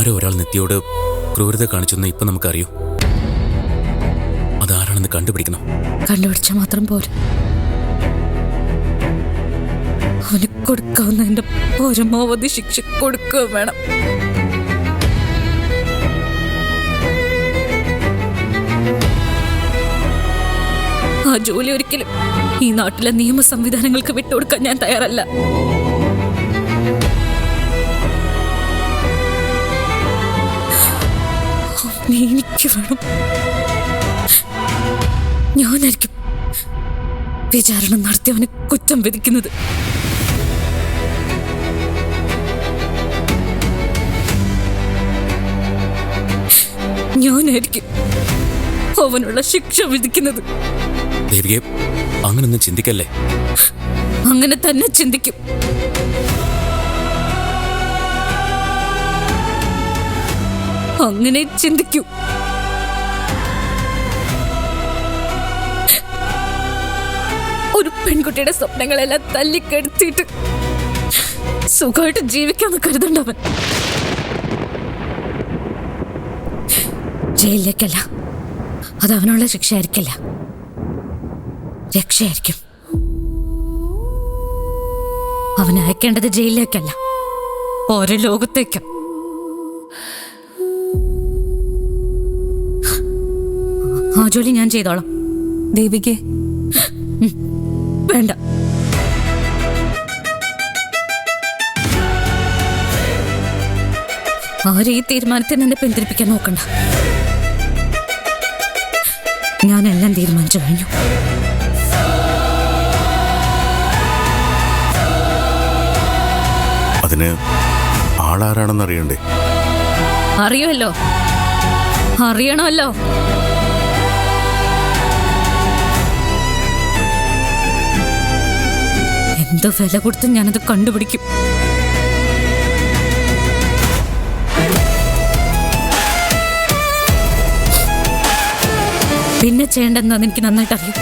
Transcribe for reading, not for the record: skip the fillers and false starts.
ആരോ ഒരാൾ നിത്യയോട് ക്രൂരത കാണിച്ചെന്ന് ഇപ്പൊ നമുക്കറിയൂ. അതാരാണെന്ന് കണ്ടുപിടിക്കണം. കണ്ടുപിടിച്ചാൽ മാത്രം പോരാ, അവന് കൊടുക്കാവുന്ന എന്റെ പരമാവധി ശിക്ഷ കൊടുക്കുക വേണം. ആ ജോലി ഒരിക്കലും ഈ നാട്ടിലെ നിയമ സംവിധാനങ്ങൾക്ക് വിട്ടുകൊടുക്കാൻ ഞാൻ തയ്യാറല്ല. എനിക്ക് വേണം. ഞാനായിരിക്കും വിചാരണ നടത്തി അവന് കുറ്റം വിധിക്കുന്നത്. ഞാനായിരിക്കും അവനുള്ള ശിക്ഷ വിധിക്കുന്നത്. ദേവികെ, അങ്ങനൊന്നും ചിന്തിക്കല്ലേ. അങ്ങനെ തന്നെ ചിന്തിക്കും. അങ്ങനെ ചിന്തിക്കൂ. ഒരു പെൺകുട്ടിയുടെ സ്വപ്നങ്ങളെല്ലാം തല്ലിക്കെടുത്തിട്ട് സുഖമായിട്ട് ജീവിക്കാന്ന് കരുതണ്ടവൻ. ജയിലിലേക്കല്ല, അത് അവനുള്ള ശിക്ഷയായിരിക്കില്ല, രക്ഷയായിരിക്കും. അവൻ അയക്കേണ്ടത് ജയിലിലേക്കല്ല, ഓരോ ലോകത്തേക്കും. ആ ജോലി ഞാൻ ചെയ്തോളാം. ദേവികെ, വേണ്ട. ആരും ഈ തീരുമാനത്തിൽ എന്നെ പിന്തിരിപ്പിക്കാൻ നോക്കണ്ട. ഞാനെല്ലാം തീരുമാനിച്ചു കഴിഞ്ഞു. അതിന് ആളാരാണെന്ന് അറിയണ്ടേ? അറിയുമല്ലോ, അറിയണമല്ലോ. എന്ത് വില കൊടുത്തും ഞാനത് കണ്ടുപിടിക്കും. പിന്നെ ചെയ്യേണ്ടെന്ന് എനിക്ക് നന്നായിട്ട് അറിയാം.